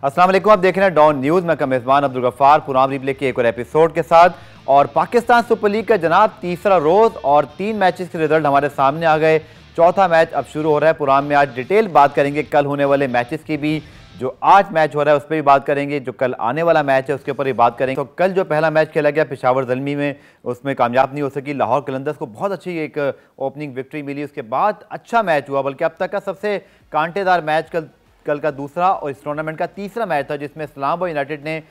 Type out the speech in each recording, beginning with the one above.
अस्सलाम वालेकुम, आप देख रहे हैं डॉन न्यूज़। मैं का मेज़बान अब्दुल गफ्फार पुराम रिप्ले के एक और एपिसोड के साथ। और पाकिस्तान सुपर लीग का जनाब तीसरा रोज़ और 3 मैचेस के रिजल्ट हमारे सामने आ गए। चौथा मैच अब शुरू हो रहा है। पुराम में आज डिटेल बात करेंगे कल होने वाले मैचेस की भी, जो आज मैच हो रहा है उस पर भी बात करेंगे, जो कल आने वाला मैच है उसके ऊपर भी बात करेंगे। तो कल जो पहला मैच खेला गया पेशावर ज़ल्मी में, उसमें कामयाब नहीं हो सकी। लाहौर कलंदर्स को बहुत अच्छी एक ओपनिंग विक्ट्री मिली, उसके बाद अच्छा मैच हुआ, बल्कि अब तक का सबसे कांटेदार मैच कल का दूसरा और इस टूर्नामेंट का तीसरा मैच था, जिसमें इस्लामाबाद यूनाइटेड ने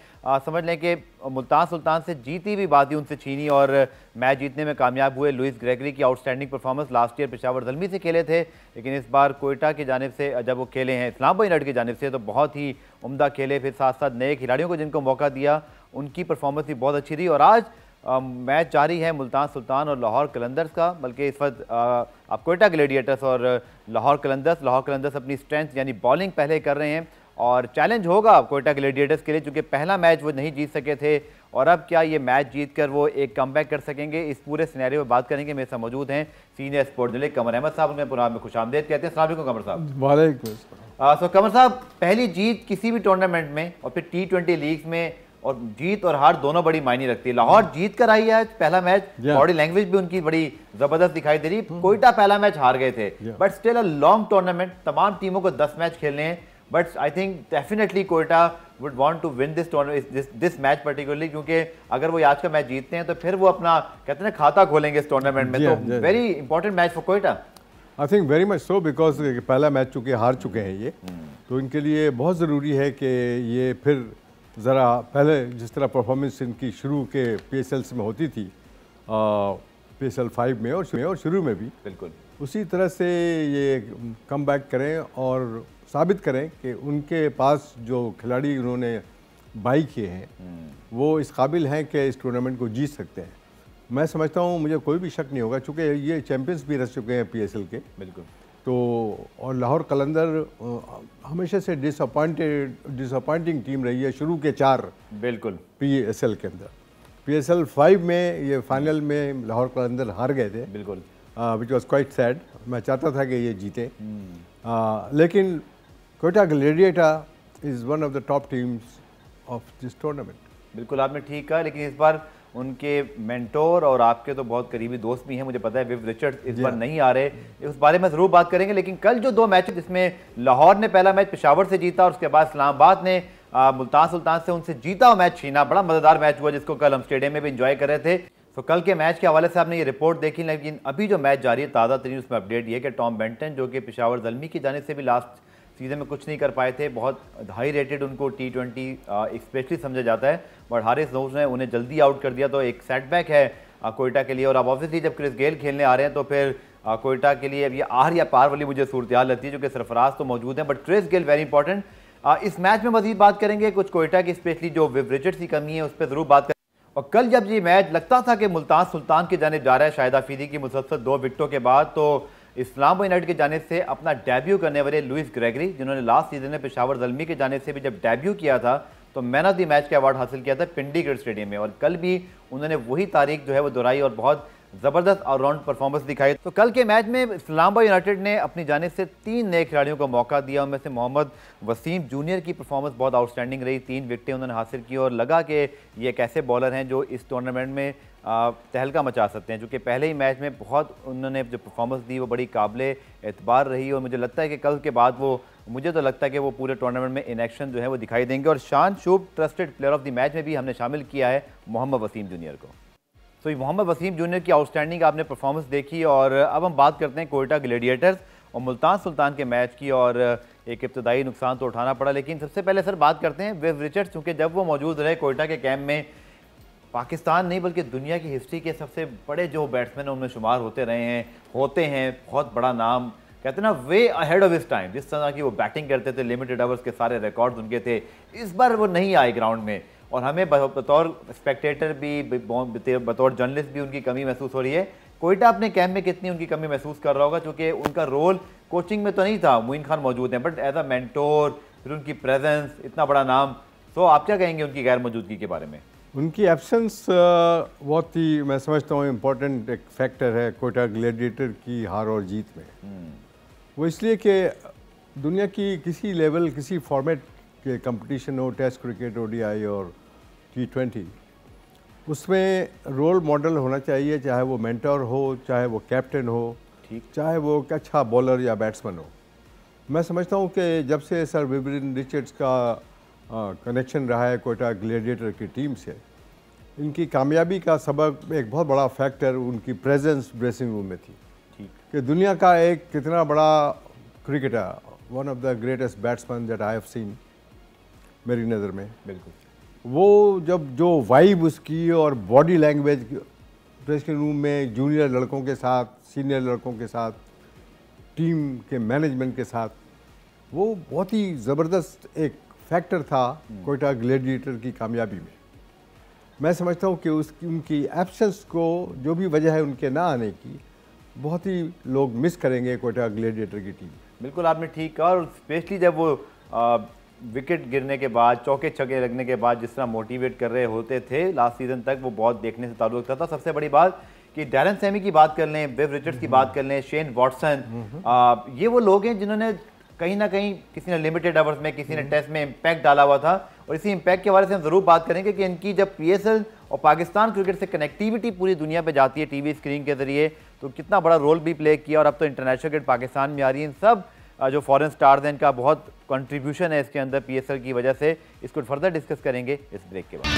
समझ लें कि मुल्तान सुल्तान से जीती भी बाजी उनसे छीनी और मैच जीतने में कामयाब हुए। लुइस ग्रेगरी की outstanding performance, last year Peshawar Zalmi से खेले थे, लेकिन इस बार कोयटा की जानिब से जब वो खेले हैं इस्लामाबाद यूनाइटेड की जानिब से, तो बहुत ही उम्दा खेले। फिर साथ साथ नए खिलाड़ियों को जिनको मौका दिया उनकी परफॉर्मेंस भी बहुत अच्छी रही। और आज मैच जारी है मुल्तान सुल्तान और लाहौर कलंदर्स का, बल्कि इस वक्त अब कोयटा ग्लेडिएटर्स और लाहौर कलंदर्स अपनी स्ट्रेंथ यानी बॉलिंग पहले कर रहे हैं और चैलेंज होगा कोयटा ग्लेडिएटर्स के लिए, क्योंकि पहला मैच वो नहीं जीत सके थे और अब क्या ये मैच जीतकर वो एक कमबैक कर सकेंगे। इस पूरे सिनेरियो में बात करेंगे। मेरे साथ मौजूद हैं सीनियर स्पोर्ट्स जर्नलिस्ट कमर अहमद साहब। उनमें प्रोग्राम में खुशामदीद कहते हैं। अस्सलाम वालेकुम कमर साहब। वालेकुम। सो कमर साहब, पहली जीत किसी भी टूर्नामेंट में और फिर T20 लीग्स में, और जीत और हार दोनों बड़ी मायने रखती है। लाहौर जीत कर आई है आज पहला मैच, बॉडी लैंग्वेज भी उनकी बड़ी जबरदस्त दिखाई दे रही। कोयटा पहला मैच हार गए थे, but still a long tournament, तमाम टीमों को 10 मैच खेलने हैं, but I think definitely Quetta would want to win this match particularly, क्योंकि अगर वो आज का मैच जीतते हैं तो फिर वो अपना कहते हैं खाता खोलेंगे इस टूर्नामेंट में। तो very important match for Quetta. I think very much so, because पहला मैच चूंकि हार चुके हैं ये, तो इनके लिए बहुत ज़रूरी है कि ये फिर ज़रा पहले जिस तरह परफॉर्मेंस इनकी शुरू के PSLs में होती थी, PSL 5 में और शुरू में भी, बिल्कुल उसी तरह से ये कम बैक करें और साबित करें कि उनके पास जो खिलाड़ी उन्होंने बाई किए हैं वो इस काबिल हैं कि इस टूर्नामेंट को जीत सकते हैं। मैं समझता हूँ, मुझे कोई भी शक नहीं होगा, चूँकि ये चैम्पियंस भी रह चुके हैं PSL के। बिल्कुल। तो और लाहौर कलंदर हमेशा से डिसअपॉइंटिंग टीम रही है शुरू के 4 बिल्कुल PSL के अंदर। PSL 5 में ये फाइनल में लाहौर कलंदर हार गए थे, बिल्कुल, विच वॉज क्वाइट सैड। मैं चाहता था कि ये जीते, लेकिन Quetta gladiator is one of the top teams of this tournament. बिल्कुल आपने ठीक कहा, लेकिन इस बार उनके मेंटोर और आपके तो बहुत करीबी दोस्त भी हैं, मुझे पता है विव रिचर्ड्स इस बार नहीं आ रहे, उस बारे में ज़रूर बात करेंगे। लेकिन कल जो 2 मैच जिसमें लाहौर ने पहला मैच पेशावर से जीता और उसके बाद इस्लामाबाद ने मुल्तान सुल्तान से उनसे जीता हुआ मैच छीना, बड़ा मज़ेदार मैच हुआ जिसको कल हम स्टेडियम में भी इंजॉय कर रहे थे। तो कल के मैच के हवाले से आपने ये रिपोर्ट देखी, लेकिन अभी जो मैच जारी है ताज़ा तरीन उसमें अपडेट ये कि टॉम बेंटन, जो कि पेशावर ज़ल्मी की जानिब से भी लास्ट सीजन में कुछ नहीं कर पाए थे, बहुत हाई रेटेड उनको T20 स्पेशली समझा जाता है, बट हारिस रोज ने उन्हें जल्दी आउट कर दिया, तो एक सेटबैक है कोयटा के लिए। और अब ऑब्वियसली जब क्रिस गेल खेलने आ रहे हैं तो फिर कोयटा के लिए अब ये आर या पार वाली मुझे सूरत हाल लगती है, जो कि सरफराज तो मौजूद हैं but Chris Gayle very important. इस मैच में मजीद बात करेंगे, कुछ कोयटा की स्पेशली जो विव रिचर्ड्स की कमी है उस पर ज़रूर बात करेंगे। और कल जब ये मैच लगता था कि मुल्तान सुल्तान की जानिब जा रहा है शाहिद आफरीदी की मुसलसल 2 विकेटों के बाद, तो इस्लामाबाद यूनाइटेड की जानिब से अपना डेब्यू करने वाले लुइस ग्रेगरी, जिन्होंने लास्ट सीजन में पेशावर ज़ल्मी की जानिब से भी जब डेब्यू किया था तो मैन ऑफ द मैच का अवार्ड हासिल किया था पिंडी क्रिकेट स्टेडियम में, और कल भी उन्होंने वही तारीख जो है वो दोहराई और बहुत ज़बरदस्त ऑलराउंड परफॉर्मेंस दिखाई। तो कल के मैच में इस्लामाबाद यूनाइटेड ने अपनी जानिब से 3 नए खिलाड़ियों को मौका दिया, उनमें से मोहम्मद वसीम जूनियर की परफॉर्मेंस बहुत आउटस्टैंडिंग रही, 3 विकेटें उन्होंने हासिल की और लगा कि ये एक ऐसे बॉलर हैं जो इस टूर्नामेंट में तहलका मचा सकते हैं, क्योंकि पहले ही मैच में बहुत उन्होंने जो परफॉर्मेंस दी वो बड़ी काबिले एतबार रही। और मुझे लगता है कि कल के बाद मुझे तो लगता है कि वो पूरे टूर्नामेंट में इन एक्शन जो है वो दिखाई देंगे। और शान शुभ trusted player of the match में भी हमने शामिल किया है मोहम्मद वसीम जूनियर को। तो ये मोहम्मद वसीम जूनियर की आउटस्टैंडिंग आपने परफॉर्मेंस देखी। और अब हम बात करते हैं कोयटा ग्लेडिएटर्स और मुल्तान सुल्तान के मैच की, और एक इब्तदाई नुकसान तो उठाना पड़ा, लेकिन सबसे पहले सर बात करते हैं विव रिचर्ड्स, क्योंकि जब वो मौजूद रहे कोयटा के कैंप में, पाकिस्तान नहीं बल्कि दुनिया की हिस्ट्री के सबसे बड़े जो बैट्समैन उनमें शुमार होते हैं, बहुत बड़ा नाम, कहते हैं ना way ahead of his time. जिस तरह की वो बैटिंग करते थे, लिमिटेड ओवर्स के सारे रिकॉर्ड्स उनके थे, इस बार वो नहीं आए ग्राउंड में और हमें बतौर स्पेक्टेटर भी बतौर जर्नलिस्ट भी उनकी कमी महसूस हो रही है। कोयटा अपने कैंप में कितनी उनकी कमी महसूस कर रहा होगा, क्योंकि उनका रोल कोचिंग में तो नहीं था, मोइन खान मौजूद हैं, बट एज अ मेंटोर, फिर उनकी प्रेजेंस, इतना बड़ा नाम, तो आप क्या कहेंगे उनकी गैर मौजूदगी के बारे में? उनकी एब्सेंस बहुत ही, मैं समझता हूँ, इम्पोर्टेंट एक फैक्टर है कोयटा ग्लेडिएटर की हार और जीत में। वो इसलिए कि दुनिया की किसी लेवल, किसी फॉर्मेट के कंपटीशन हो, टेस्ट क्रिकेट, ओडीआई और T20, उसमें रोल मॉडल होना चाहिए, चाहे वो मेंटर हो, चाहे वो कैप्टन हो, चाहे वो एक अच्छा बॉलर या बैट्समैन हो। मैं समझता हूँ कि जब से सर विवियन रिचर्ड्स का कनेक्शन रहा है कोयटा ग्लैडिएटर की टीम से, इनकी कामयाबी का सबक एक बहुत बड़ा फैक्टर उनकी प्रेजेंस ड्रेसिंग रूम में थी कि दुनिया का एक कितना बड़ा cricketer, one of the greatest batsman that I have seen, मेरी नज़र में, बिल्कुल वो जब जो वाइब उसकी और बॉडी लैंग्वेज ड्रेसिंग रूम में जूनियर लड़कों के साथ, सीनियर लड़कों के साथ, टीम के मैनेजमेंट के साथ, वो बहुत ही ज़बरदस्त एक फैक्टर था कोयटा ग्लैडिएटर की कामयाबी में। मैं समझता हूँ कि उनकी एब्सेंस को, जो भी वजह है उनके ना आने की, बहुत ही लोग मिस करेंगे कोयटा ग्लैडिएटर की टीम। बिल्कुल आपने ठीक कहा, और स्पेशली जब वो विकेट गिरने के बाद, चौके छक्के लगने के बाद जिस तरह मोटिवेट कर रहे होते थे लास्ट सीजन तक, वो बहुत देखने से ताल्लुक रखता था। सबसे बड़ी बात कि डैरन सैमी की बात कर लें, विव रिचर्ड्स की बात कर लें, शेन वॉटसन, ये वो लोग हैं जिन्होंने कहीं ना कहीं, किसी ने लिमिटेड ओवर्स में, किसी ने टेस्ट में इम्पैक्ट डाला हुआ था। और इसी इम्पैक्ट के बारे से हम ज़रूर बात करेंगे कि इनकी जब PSL और पाकिस्तान क्रिकेट से कनेक्टिविटी पूरी दुनिया पे जाती है टीवी स्क्रीन के ज़रिए, तो कितना बड़ा रोल भी प्ले किया। और अब तो इंटरनेशनल क्रिकेट पाकिस्तान में आ रही है, इन सब जो फॉरेन स्टार्स हैं इनका बहुत कंट्रीब्यूशन है इसके अंदर PSL की वजह से। इसको फर्दर डिस्कस करेंगे इस ब्रेक के बाद।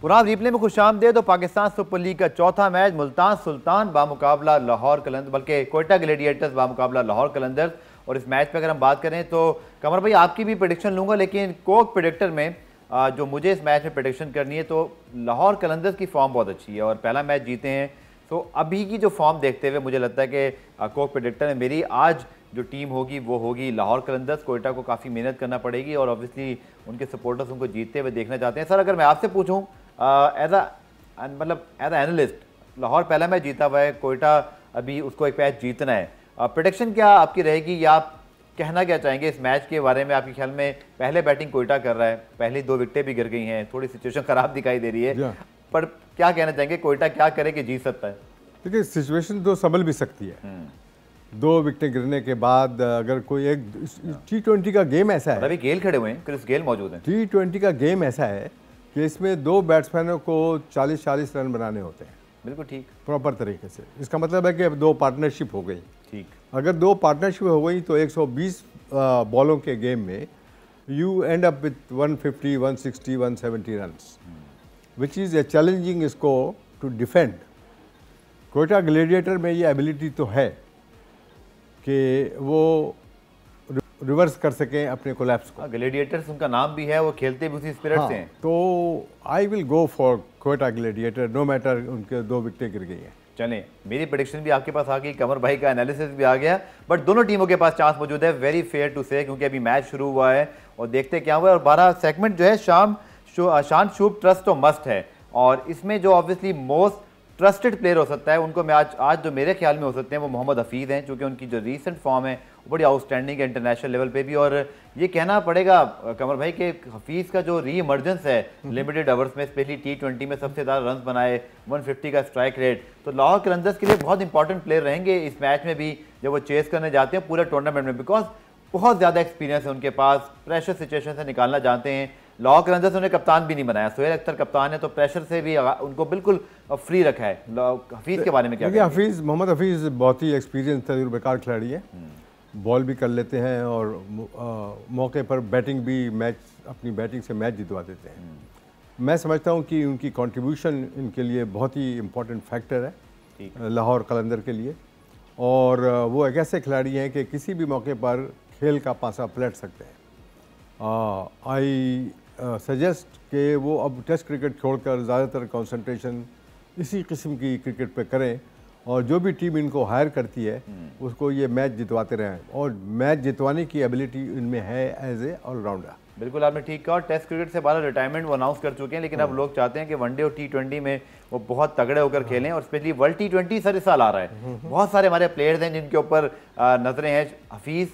पुराब रिप्ले में खुशामदीद। तो पाकिस्तान सुपर लीग का चौथा मैच मुल्तान सुल्तान बामुकाबला लाहौर कलंदर, बल्कि कोयटा ग्लैडिएटर्स बामुकाबला लाहौर कलंदर्स। और इस मैच पे अगर हम बात करें तो कमर भाई आपकी भी प्रेडिक्शन लूंगा, लेकिन कोक प्रेडिक्टर में जो मुझे इस मैच में प्रेडिक्शन करनी है, तो लाहौर कलंदर्स की फॉर्म बहुत अच्छी है और पहला मैच जीते हैं। तो अभी की जो फॉर्म देखते हुए मुझे लगता है कि कोक प्रेडिक्टर में मेरी आज जो टीम होगी वो होगी लाहौर कलंदर्स। कोयटा को काफ़ी मेहनत करना पड़ेगी और ऑब्वियसली उनके सपोर्टर्स उनको जीतते हुए देखना चाहते हैं। सर अगर मैं आपसे पूछूं एज अ एनालिस्ट, लाहौर पहला मैच जीता हुआ है, कोयटा अभी उसको एक मैच जीतना है, प्रेडिक्शन क्या आपकी रहेगी, या आप कहना क्या चाहेंगे इस मैच के बारे में? आपके ख्याल में पहले बैटिंग कोयटा कर रहा है, पहली 2 विकेटें भी गिर गई हैं, थोड़ी सिचुएशन खराब दिखाई दे रही है, पर क्या कहना चाहेंगे कोयटा क्या करे कि जीत सकता है? देखिए सिचुएशन तो संभल भी सकती है। 2 विकेटें गिरने के बाद अगर कोई एक T20 का गेम ऐसा है, अभी गेल खड़े हुए हैं, क्रिस गेल मौजूद हैं। T20 का गेम ऐसा है कि इसमें 2 बैट्समैनों को 40-40 रन बनाने होते हैं। बिल्कुल ठीक, प्रॉपर तरीके से। इसका मतलब है कि अब 2 पार्टनरशिप हो गई। ठीक, अगर 2 पार्टनरशिप हो गई तो 120 बॉलों के गेम में you end up with 150, 160, 170 runs, which is a challenging score to defend. Quetta gladiator में ये एबिलिटी तो है कि वो रिवर्स कर सकें अपने कोलैप्स को। ग्लैडिएटर्स उनका नाम भी है, वो खेलते भी उसी स्पिरिट से हैं। तो I will go for Quetta gladiator no matter उनके 2 विकेटें गिर गई हैं। चलें, मेरी प्रेडिक्शन भी आपके पास आ गई, कमर भाई का एनालिसिस भी आ गया, बट दोनों टीमों के पास चांस मौजूद है। वेरी फेयर टू से, क्योंकि अभी मैच शुरू हुआ है और देखते क्या हुआ है। और 12 सेगमेंट जो है शान शुभ ट्रस्ट तो मस्ट है, और इसमें जो ऑब्वियसली मोस्ट ट्रस्टेड प्लेयर हो सकता है, उनको मैं आज जो मेरे ख्याल में हो सकते हैं वो मोहम्मद हफीज़ हैं, क्योंकि उनकी जो रीसेंट फॉर्म है वो बड़ी आउटस्टैंडिंग है इंटरनेशनल लेवल पे भी। और ये कहना पड़ेगा कमर भाई कि हफीज़ का जो री इमर्जेंस है लिमिटेड ओवर्स में, स्पेशली T20 में सबसे ज़्यादा रन बनाए, 150 का स्ट्राइक रेट, तो लाहौर कलंदर्स के लिए बहुत इंपॉर्टेंट प्लेयर रहेंगे इस मैच में भी जब वो चेस करने जाते हैं पूरे टूर्नामेंट में, बिकॉज बहुत ज़्यादा एक्सपीरियंस है उनके पास, प्रेशर सिचुएशन से निकालना जानते हैं। लाहौर कलंदर्स उन्हें कप्तान भी नहीं बनाया, सोहेल अख्तर कप्तान है, तो प्रेशर से भी उनको बिल्कुल फ्री रखा है। हफीज़ के बारे में क्या? हफीज़, मोहम्मद हफीज़ बहुत ही एक्सपीरियंस तजुर्बेकार खिलाड़ी है, बॉल भी कर लेते हैं और मौके पर बैटिंग भी, अपनी बैटिंग से मैच जितवा देते हैं। मैं समझता हूं कि उनकी कंट्रीब्यूशन इनके लिए बहुत ही इम्पोर्टेंट फैक्टर है लाहौर कलंदर के लिए, और वो एक ऐसे खिलाड़ी हैं कि किसी भी मौके पर खेल का पासा पलट सकते हैं। आई सजेस्ट कि वो अब टेस्ट क्रिकेट छोड़कर ज़्यादातर कंसंट्रेशन इसी किस्म की क्रिकेट पे करें, और जो भी टीम इनको हायर करती है उसको ये मैच जितवाते रहें, और मैच जितवाने की एबिलिटी इनमें है एज ए ऑलराउंडर। बिल्कुल आपने ठीक कहा, और टेस्ट क्रिकेट से 12 रिटायरमेंट वो अनाउंस कर चुके हैं, लेकिन अब लोग चाहते हैं कि वनडे और T20 में वो बहुत तगड़े होकर खेलें, और स्पेशली वर्ल्ड T20 सर इस साल आ रहा है। बहुत सारे हमारे प्लेयर्स हैं जिनके ऊपर नजरें हैं। हफीज़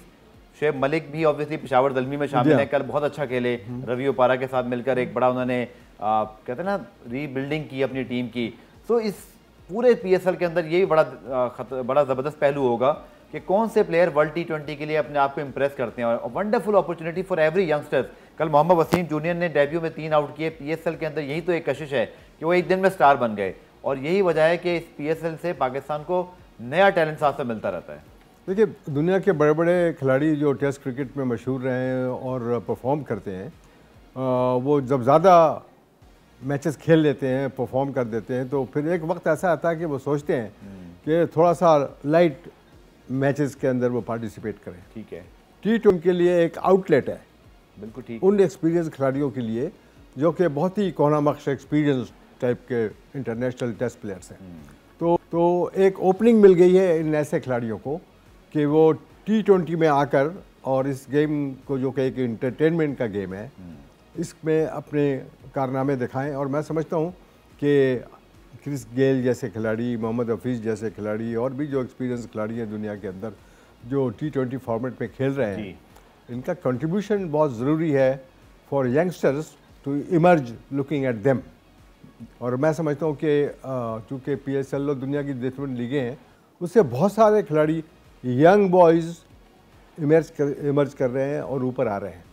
शुएब मलिक भी ऑब्वियसली पेशावर दलमी में शामिल है, कल बहुत अच्छा खेले, रवि ओपारा के साथ मिलकर एक बड़ा उन्होंने कहते हैं ना रीबिल्डिंग की अपनी टीम की। तो इस पूरे PSL के अंदर यही बड़ा ज़बरदस्त पहलू होगा कि कौन से प्लेयर वर्ल्ड T20 के लिए अपने आप को इम्प्रेस करते हैं, और wonderful opportunity for every youngsters. कल मोहम्मद वसीम जूनियर ने डेब्यू में 3 आउट किए। PSL के अंदर यही तो एक कशिश है कि वो एक दिन में स्टार बन गए, और यही वजह है कि इस PSL से पाकिस्तान को नया टैलेंट साथ में मिलता रहता है। देखिए, दुनिया के बड़े बड़े खिलाड़ी जो टेस्ट क्रिकेट में मशहूर रहे हैं और परफॉर्म करते हैं, वो जब ज़्यादा मैचेस खेल लेते हैं, परफॉर्म कर देते हैं, तो फिर एक वक्त ऐसा आता है कि वो सोचते हैं कि थोड़ा सा लाइट मैचेस के अंदर वो पार्टिसिपेट करें। ठीक है, T20 के लिए एक आउटलेट है, बिल्कुल ठीक, उन एक्सपीरियंस खिलाड़ियों के लिए जो कि बहुत ही कोनामक्श एक्सपीरियंस टाइप के इंटरनेशनल टेस्ट प्लेयर्स हैं। तो एक ओपनिंग मिल गई है इन ऐसे खिलाड़ियों को कि वो T20 में आकर और इस गेम को, जो कि एक एंटरटेनमेंट का गेम है, इसमें अपने कारनामे दिखाएं। और मैं समझता हूं कि क्रिस गेल जैसे खिलाड़ी, मोहम्मद हफीज़ जैसे खिलाड़ी और भी जो एक्सपीरियंस खिलाड़ी हैं दुनिया के अंदर जो T20 फॉर्मेट में खेल रहे हैं, इनका कंट्रीब्यूशन बहुत ज़रूरी है for youngsters to emerge looking at them. और मैं समझता हूँ कि चूँकि PSL और दुनिया की डिफरेंट लीगें हैं, उससे बहुत सारे खिलाड़ी यंग बॉयज़ इमर्ज कर रहे हैं और ऊपर आ रहे हैं,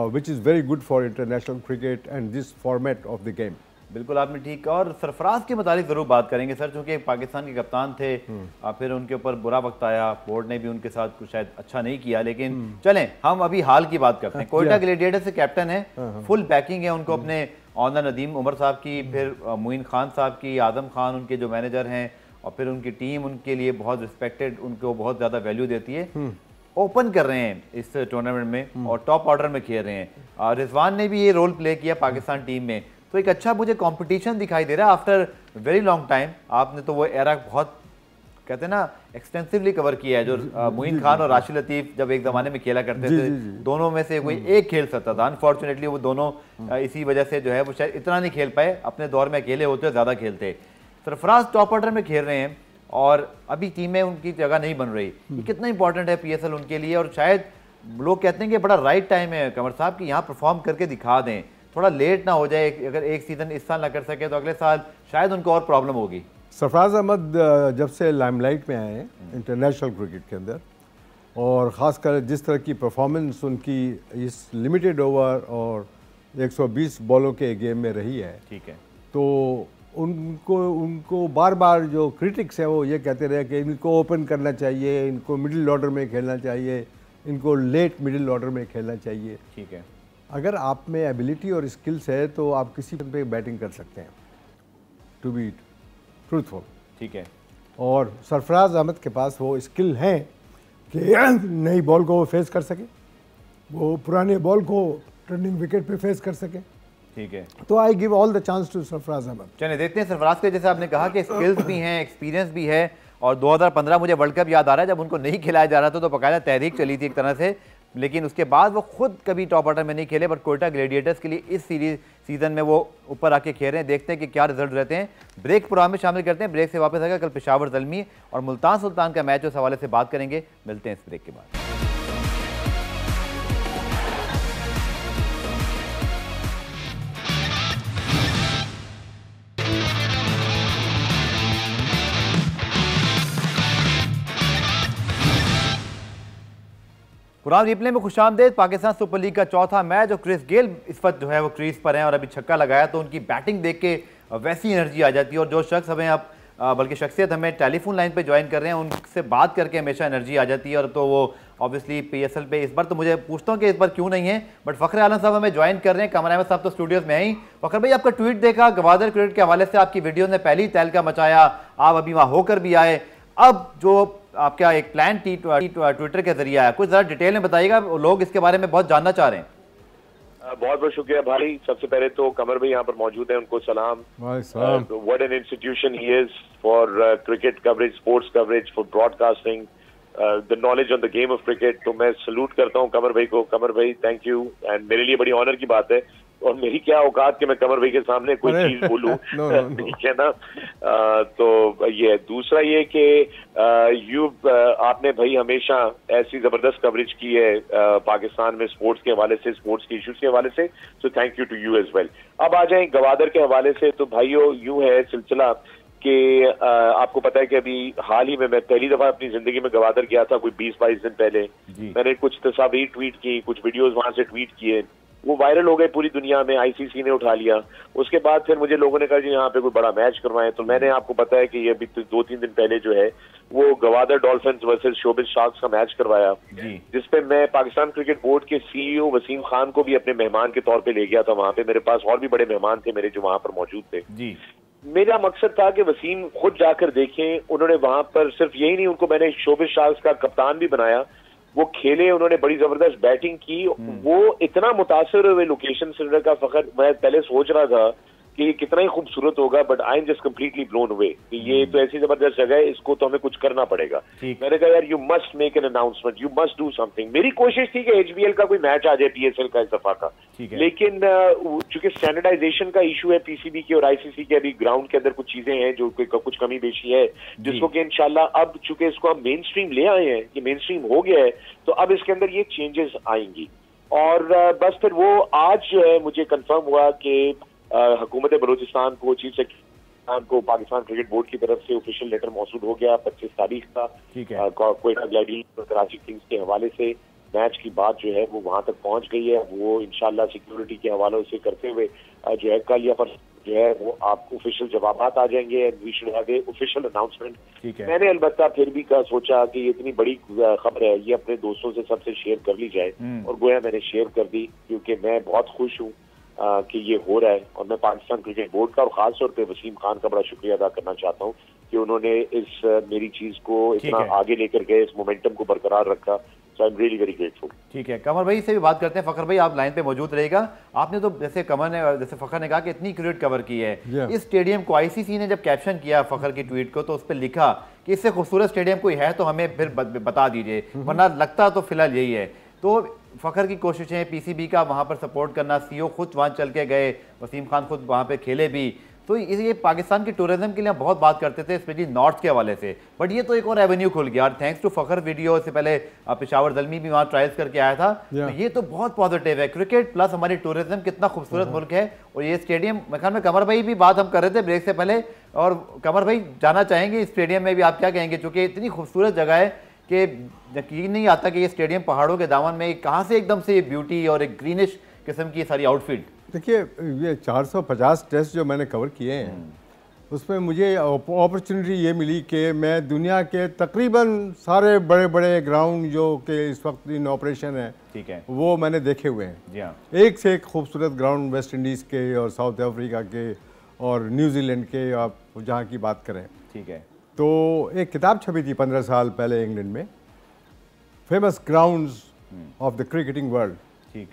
which is very good for international cricket and this format of the game. बिल्कुल आपने ठीक कहा। और सरफराज के मुतालिक ज़रूर बात करेंगे सर, चूँकि पाकिस्तान के कप्तान थे, फिर उनके ऊपर बुरा वक्त आया, बोर्ड ने भी उनके साथ कुछ शायद अच्छा नहीं किया, लेकिन चलें हम अभी हाल की बात करते हैं। कोयटा ग्लेडिएटर्स से कैप्टन है, फुल बैकिंग है उनको अपने ऑनर नदीम उमर साहब की, फिर मोइन खान साहब की, आदम खान उनके जो मैनेजर हैं, और फिर उनकी टीम उनके लिए बहुत रिस्पेक्टेड, उनको बहुत ज़्यादा वैल्यू देती है। ओपन कर रहे हैं इस टूर्नामेंट में और टॉप ऑर्डर में खेल रहे हैं। रिजवान ने भी ये रोल प्ले किया पाकिस्तान टीम में, तो एक अच्छा मुझे कंपटीशन दिखाई दे रहा है आफ्टर वेरी लॉन्ग टाइम। आपने तो वो एरा बहुत कहते हैं ना एक्सटेंसिवली कवर किया है, जो मोइन खान और राशिद लतीफ़ जब एक ज़माने में खेला करते थे, दोनों में से कोई एक खेल सकता था। अनफॉर्चुनेटली वो दोनों इसी वजह से जो है वो शायद इतना नहीं खेल पाए, अपने दौर में अकेले होते ज़्यादा खेलते। सरफराज टॉप ऑर्डर में खेल रहे हैं और अभी टीम में उनकी जगह नहीं बन रही। ये कितना इंपॉर्टेंट है PSL उनके लिए, और शायद लोग कहते हैं कि बड़ा राइट टाइम है कमर साहब कि यहाँ परफॉर्म करके दिखा दें, थोड़ा लेट ना हो जाए। अगर एक सीज़न इस साल ना कर सके तो अगले साल शायद उनको और प्रॉब्लम होगी। सरफराज अहमद जब से लाइमलाइट में आए हैं इंटरनेशनल क्रिकेट के अंदर, और ख़ासकर जिस तरह की परफॉर्मेंस उनकी इस लिमिटेड ओवर और 120 बॉलों के गेम में रही है, ठीक है, तो उनको बार बार जो क्रिटिक्स हैं वो ये कहते रहे कि इनको ओपन करना चाहिए, इनको मिडिल ऑर्डर में खेलना चाहिए, इनको लेट मिडिल ऑर्डर में खेलना चाहिए। ठीक है, अगर आप में एबिलिटी और स्किल्स है तो आप किसी पे बैटिंग कर सकते हैं, टू बी ट्रूथफुल। ठीक है, और सरफराज अहमद के पास वो स्किल है कि नई बॉल को वो फेस कर सके, वो पुराने बॉल को टर्निंग विकेट पे फेस कर सके। ठीक है, तो I give all the chance to Sarfaraz Ahmed. चलिए देखते हैं सरफराज के, जैसे आपने कहा कि स्किल्स भी हैं, एक्सपीरियंस भी है, और 2015 मुझे वर्ल्ड कप याद आ रहा है जब उनको नहीं खिलाया जा रहा था तो बकायदा तहरीक चली थी एक तरह से, लेकिन उसके बाद वो खुद कभी टॉप ऑर्डर में नहीं खेले, बट कोयटा ग्लेडिएटर्स के लिए इस सीजन में वो ऊपर आके खेल रहे हैं। देखते हैं कि क्या रिजल्ट रहते हैं। ब्रेक प्रोग्राम में शामिल करते हैं, ब्रेक से वापस आकर कल पेशावर ज़ल्मी और मुल्तान सुल्तान का मैच उस हवाले से बात करेंगे। मिलते हैं इस ब्रेक के बाद। कुरान रिप्ले में खुशामदेद। पाकिस्तान सुपर लीग का चौथा मैच और क्रिस गेल इस वक्त जो है वो क्रीज पर हैं और अभी छक्का लगाया तो उनकी बैटिंग देख के वैसी एनर्जी आ जाती है, और जो शख्स हमें अब बल्कि शख्सियत हमें टेलीफोन लाइन पे ज्वाइन कर रहे हैं उनसे बात करके हमेशा एनर्जी आ जाती है। और तो वो ऑब्वियसली PSL पे इस बार तो मुझे पूछता हूँ कि इस बार क्यों नहीं है, बट फ़खर आलम साहब हमें ज्वाइन कर रहे हैं। कमर अहमद साहब तो स्टूडियोज़ में ही। फ़खर भाई, आपका ट्वीट देखा गवादर क्रिकेट के हवाले से, आपकी वीडियो ने पहली तहलका मचाया, आप अभी वहाँ होकर भी आए। अब जो आपका एक प्लान ट्विटर के जरिए आया, कुछ ज़रा डिटेल में बताइएगा, लोग इसके बारे में बहुत जानना चाह रहे हैं। बहुत बहुत शुक्रिया भाई। सबसे पहले तो कमर भाई यहाँ पर मौजूद है, उनको सलाम। What an institution he is for cricket coverage, sports coverage, for broadcasting, the knowledge on the game of cricket. तो मैं सल्यूट करता हूँ कमर भाई को। कमर भाई थैंक यू, एंड मेरे लिए बड़ी ऑनर की बात है और मेरी क्या औकात कि मैं कमर भाई के सामने कोई चीज बोलूं। ठीक है ना। तो ये दूसरा ये कि आपने भाई हमेशा ऐसी जबरदस्त कवरेज की है पाकिस्तान में स्पोर्ट्स के हवाले से, स्पोर्ट्स के इश्यूज के हवाले से, so thank you to you as well. अब आ जाएं गवादर के हवाले से, तो भाइयों यूं है सिलसिला कि आपको पता है कि अभी हाल ही में मैं पहली दफा अपनी जिंदगी में गवादर गया था, कोई 20-22 दिन पहले। मैंने कुछ तस्वीर ट्वीट की, कुछ वीडियोस वहां से ट्वीट किए, वो वायरल हो गए पूरी दुनिया में, आईसीसी ने उठा लिया। उसके बाद फिर मुझे लोगों ने कहा जी यहाँ पे कोई बड़ा मैच करवाएं, तो मैंने आपको बताया कि ये अभी 2-3 दिन पहले जो है वो Gwadar dolphins versus showbiz sharks का मैच करवाया, जिसपे मैं पाकिस्तान क्रिकेट बोर्ड के सीईओ वसीम खान को भी अपने मेहमान के तौर पे ले गया था। वहां पे मेरे पास और भी बड़े मेहमान थे मेरे जो वहां पर मौजूद थे। मेरा मकसद था कि वसीम खुद जाकर देखें। उन्होंने वहां पर सिर्फ यही नहीं, उनको मैंने शोबिज शार्क्स का कप्तान भी बनाया, वो खेले, उन्होंने बड़ी जबरदस्त बैटिंग की। वो इतना मुतासर हुए लोकेशन से का फखर, मैं पहले सोच रहा था कि ये कितना ही खूबसूरत होगा, but I am just completely blown away कि ये तो ऐसी जबरदस्त जगह है, इसको तो हमें कुछ करना पड़ेगा। मैंने कहा यार you must make an announcement, you must do something. मेरी कोशिश थी कि एचबीएल का कोई मैच आ जाए, पीएसएल का इस दफा का, लेकिन चूंकि स्टैंडर्डाइजेशन का इशू है पीसीबी के और आईसीसी के, अभी ग्राउंड के अंदर कुछ चीजें हैं जो कुछ कमी बेशी है, जिसको कि इंशाल्लाह अब चूंकि इसको हम मेन स्ट्रीम ले आए हैं, कि मेन स्ट्रीम हो गया है, तो अब इसके अंदर ये चेंजेस आएंगी। और बस फिर वो आज जो है मुझे कंफर्म हुआ कि हुकूमत बलूचिस्तान को, चीफ सेक्रेटरी को पाकिस्तान क्रिकेट बोर्ड की तरफ से ऑफिशियल लेटर मौसूल हो गया 25 तारीख का। क्वेटा ग्लैडिएटर्स और कराची किंग्स के हवाले से मैच की बात जो है वो वहां तक पहुंच गई है। वो इंशाल्लाह सिक्योरिटी के हवाले से करते हुए जो है कल या परसों जो है वो आपको ऑफिशियल जवाबात आ जाएंगे and we should have a official announcement. मैंने अलबत्ता फिर भी सोचा कि ये इतनी बड़ी खबर है, ये अपने दोस्तों से सबसे शेयर कर ली जाए, और गोया मैंने शेयर कर दी, क्योंकि मैं बहुत खुश हूँ कि ये हो रहा है। और मैं पाकिस्तान क्रिकेट बोर्ड का और खास तौर पे वसीम खान का बड़ा शुक्रिया अदा करना चाहता हूँ कि उन्होंने इस मेरी चीज को इतना आगे लेकर गए, इस मोमेंटम को बरकरार रखा। So I'm really very grateful। ठीक है, कमर भाई से भी बात करते हैं। फखर भाई आप लाइन पे मौजूद रहेगा। आपने तो जैसे फखर ने कहा कि इतनी क्रिकेट कवर की है, इस स्टेडियम को आईसीसी ने जब कैप्शन किया फखर की ट्वीट को, तो उस पर लिखा कि इससे खूबसूरत स्टेडियम कोई है तो हमें फिर बता दीजिए, वरना लगता तो फिलहाल यही है। तो फखर की कोशिशें, पीसीबी का वहाँ पर सपोर्ट करना, सीईओ खुद वहाँ चल के गए, वसीम खान खुद वहाँ पे खेले भी, तो ये पाकिस्तान की टूरिज्म के लिए हम बहुत बात करते थे, स्पेशली नॉर्थ के हवाले से, बट ये तो एक और एवेन्यू खुल गया। और थैंक्स टू फखर वीडियो से पहले पेशावर दलमी भी वहाँ ट्रायल्स करके आया था। तो ये तो बहुत पॉजिटिव है, क्रिकेट प्लस हमारी टूरिज्म, कितना खूबसूरत मुल्क है। और ये स्टेडियम, मैं ख्याल में कमर भाई भी बात हम कर रहे थे ब्रेक से पहले, और कमर भाई जाना चाहेंगे इस स्टेडियम में भी, आप क्या कहेंगे? चूँकि इतनी खूबसूरत जगह है कि यकीन नहीं आता कि ये स्टेडियम पहाड़ों के दामन में कहाँ से एकदम से ये ब्यूटी और एक ग्रीनिश किस्म की सारी आउटफील्ड। देखिए ये 450 टेस्ट जो मैंने कवर किए हैं, उसमें मुझे अपॉर्चुनिटी ये मिली कि मैं दुनिया के तकरीबन सारे बड़े बड़े ग्राउंड जो कि इस वक्त इन ऑपरेशन है, ठीक है, वो मैंने देखे हुए हैं। जी हाँ। एक से एक खूबसूरत ग्राउंड वेस्ट इंडीज़ के और साउथ अफ्रीका के और न्यूजीलैंड के, आप जहाँ की बात करें, ठीक है। तो एक किताब छपी थी 15 साल पहले इंग्लैंड में, famous grounds of the cricketing world. ठीक,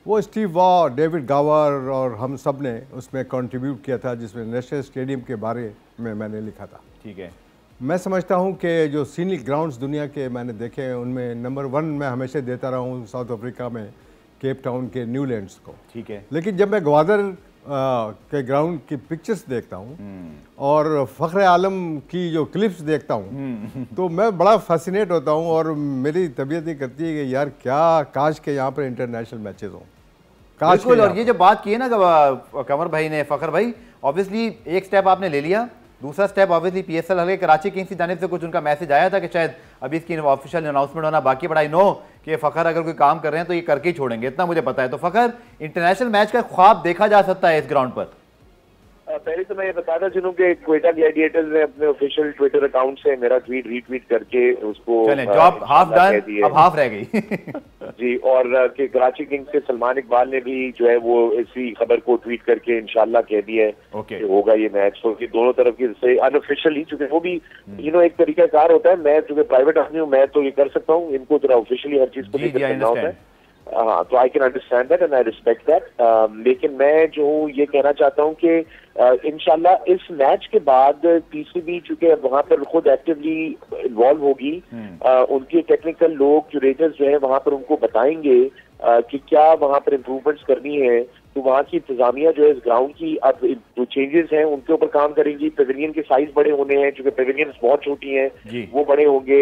वो स्टीव वॉ, डेविड गावर और हम सब ने उसमें कंट्रीब्यूट किया था, जिसमें नेशनल स्टेडियम के बारे में मैंने लिखा था। ठीक है। मैं समझता हूँ कि जो सीनिक ग्राउंड्स दुनिया के मैंने देखे हैं, उनमें नंबर 1 मैं हमेशा देता रहा हूँ साउथ अफ्रीका में केप टाउन के न्यूलैंड्स को। ठीक है। लेकिन जब मैं ग्वादर के ग्राउंड की पिक्चर्स देखता हूँ और फ़ख्र आलम की जो क्लिप्स देखता हूँ, तो मैं बड़ा फैसिनेट होता हूँ, और मेरी तबीयत ये करती है कि यार क्या काश के यहाँ पर इंटरनेशनल मैचेस हों। बिल्कुल। और ये जो बात की है ना कमर भाई ने, फ़ख्र भाई, ऑब्वियसली एक स्टेप आपने ले लिया, दूसरा स्टेप ऑब्वियसली पीएसएल हल्के कराची किंग्स की जानिब से कुछ उनका मैसेज आया था कि शायद अभी इसकी ऑफिशियल अनाउंसमेंट होना बाकी, बट आई नो कि फ़ख्र अगर कोई काम कर रहे हैं तो ये करके ही छोड़ेंगे, इतना मुझे पता है। तो फ़ख्र, इंटरनेशनल मैच का ख्वाब देखा जा सकता है इस ग्राउंड पर? पहले तो मैं ये बताना चाहूँ कि क्वेटा ग्लैडिएटर्स ने अपने ऑफिशियल ट्विटर अकाउंट से मेरा ट्वीट रीट्वीट करके उसको जॉब हाफ डन, अब हाफ रह गई। जी, और कि कराची किंग्स के सलमान इकबाल ने भी जो है वो इसी खबर को ट्वीट करके इंशाल्लाह कह दिया है कि होगा ये मैच। तो दोनों तरफ की से अनऑफिशियली, चूंकि वो भी एक तरीकाकार होता है, मैं चूंकि प्राइवेट आदमी हूँ मैं तो ये कर सकता हूँ, इनको जरा ऑफिशियली हर चीज को लेकर करना होता है। हाँ, तो I can understand that and I respect that. लेकिन मैं जो हूँ ये कहना चाहता हूँ कि इंशाल्लाह इस मैच के बाद पीसीबी चूंकि वहां पर खुद एक्टिवली इन्वॉल्व होगी, उनके टेक्निकल लोग, क्यूरेटर्स जो है वहां पर उनको बताएंगे कि क्या वहां पर इम्प्रूवमेंट्स करनी है, तो वहाँ की इंतजामिया जो है इस ग्राउंड की अब जो चेंजेस हैं उनके ऊपर काम करेंगी। पेविलियन के साइज बड़े होने हैं, क्योंकि पेविलियन बहुत छोटी हैं, वो बड़े होंगे।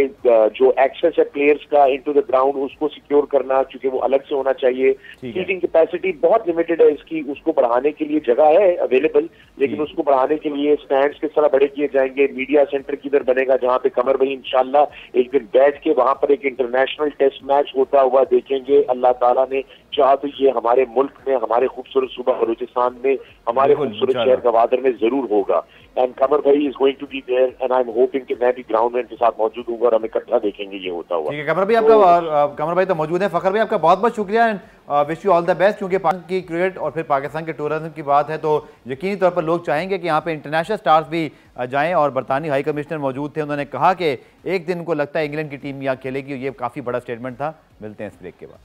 जो एक्सेस है प्लेयर्स का इनटू द ग्राउंड उसको सिक्योर करना, क्योंकि वो अलग से होना चाहिए। सीटिंग कैपेसिटी बहुत लिमिटेड है इसकी, उसको बढ़ाने के लिए जगह है अवेलेबल, लेकिन उसको बढ़ाने के लिए स्टैंड्स किस तरह बड़े किए जाएंगे। मीडिया सेंटर किधर बनेगा जहाँ पे कमर भाई इंशाल्लाह एक दिन बैठ के वहां पर एक इंटरनेशनल टेस्ट मैच होता हुआ देखेंगे। अल्लाह ताला ने चाहा तो ये हमारे मुल्क में, हमारे खूबसूरत सूबा बलूचिस्तान में, हमारे खूबसूरत शहर गवादर में जरूर होगा। एंड कमर भाई is going to be there and I am hoping कि मैं भी ग्राउंड में इनके साथ मौजूद हूँ और हम इकट्ठा देखेंगे ये होता हुआ। ठीक है कमर भाई, आपका कमर भाई तो मौजूद है। फखर भाई आपका बहुत बहुत शुक्रिया and wish you all the best, क्योंकि पाकिस्तान की क्रिकेट और फिर पाकिस्तान के टूरिज्म की बात है तो यकीनी तौर पर लोग चाहेंगे कि यहाँ पे इंटरनेशनल स्टार्स भी जाएं। और बरतानी हाई कमिश्नर मौजूद थे, उन्होंने कहा कि एक दिन उनको लगता है इंग्लैंड की टीम यहाँ खेलेगी। ये काफ़ी बड़ा स्टेटमेंट था। मिलते हैं इस ब्रेक के बाद।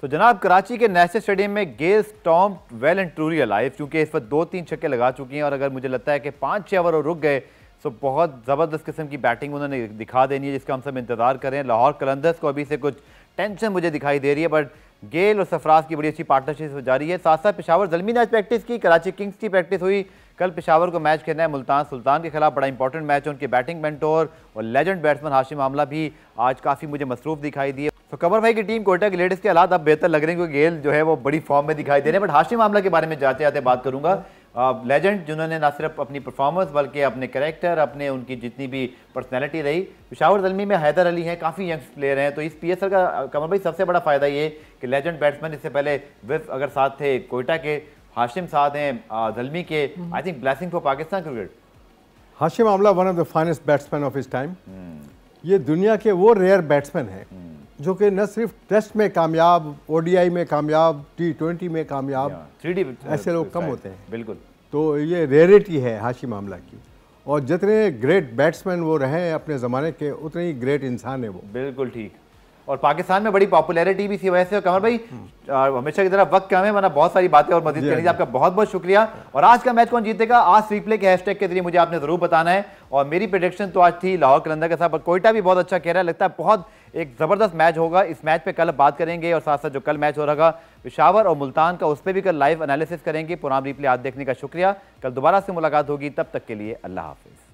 तो जनाब कराची के नेशनल स्टेडियम में गेल स्टॉम्प्ड वेल एंड ट्रूली अलाइव, क्योंकि इस वक्त 2-3 छक्के लगा चुकी हैं और अगर मुझे लगता है कि 5-6 ओवर रुक गए तो बहुत ज़बरदस्त किस्म की बैटिंग उन्होंने दिखा देनी है, जिसका हम सब इंतजार करें। लाहौर कलंदर्स को अभी से कुछ टेंशन मुझे दिखाई दे रही है, बट गेल और सरफराज की बड़ी अच्छी पार्टनरशिप जारी है। साथ साथ पेशावर ज़ल्मी ने आज प्रैक्टिस की, कराची किंग्स की प्रैक्टिस हुई। कल पेशावर को मैच खेलना है मुल्तान सुल्तान के खिलाफ, बड़ा इंपॉर्टेंट मैच है। उनके बैटिंग मेंटोर और लेजेंड बैट्समैन हाशिम आमला भी आज काफ़ी मुझे मसरूफ दिखाई दिए। तो कमर भाई की टीम कोयटा की लेडीज़ के हालात अब बेहतर लग रहे हैं, क्योंकि गेल जो है वो बड़ी फॉर्म में दिखाई दे रहे हैं। बट हाशिम आमला के बारे में जाते जाते बात करूंगा। लेजेंड जिन्होंने ना सिर्फ अपनी परफॉर्मेंस बल्कि अपने कैरेक्टर, अपने उनकी जितनी भी पर्सनैलिटी रही। पेशावर ज़ल्मी में हैदर अली हैं, काफ़ी यंग प्लेयर हैं। तो इस PSL का कमर भाई सबसे बड़ा फ़ायदा ये कि लेजेंड बैट्समैन, इससे पहले विफ अगर साथ थे कोयटा के, हाशिम साथ हैं ज़ल्मी के। I think blessing for Pakistan cricket. Hashim Amla one of the finest batsman of his time. ये दुनिया के वो रेयर बैट्समैन हैं जो कि न सिर्फ टेस्ट में कामयाब, ODI में कामयाब, T20 में कामयाब, 3D ऐसे लोग कम होते हैं। बिल्कुल, तो ये रेयरिटी है हाशिम आमला की। और जितने ग्रेट बैट्समैन वो रहे हैं अपने ज़माने के, उतने ही ग्रेट इंसान है वो। बिल्कुल ठीक। और पाकिस्तान में बड़ी पॉपुलैरिटी भी इसी वजह से। कमर भाई हमेशा की तरह वक्त कम है, वरना बहुत सारी बातें और मजीद करनी थी। आपका बहुत बहुत शुक्रिया। और आज का मैच कौन जीतेगा, आज रिप्ले के हैशटैग के जरिए मुझे आपने जरूर बताना है। और मेरी प्रेडिक्शन तो आज थी लाहौर कलंदर के साथ, पर कोयटा भी बहुत अच्छा खेल रहा है, लगता है बहुत एक ज़बरदस्त मैच होगा। इस मैच पे कल बात करेंगे और साथ साथ जो कल मैच हो रहा पेशावर और मुल्तान का, उस पर भी कल लाइव एनालिसिस करेंगे। प्रोग्राम रिप्ले आज देखने का शुक्रिया। कल दोबारा से मुलाकात होगी, तब तक के लिए अल्लाह हाफिज़।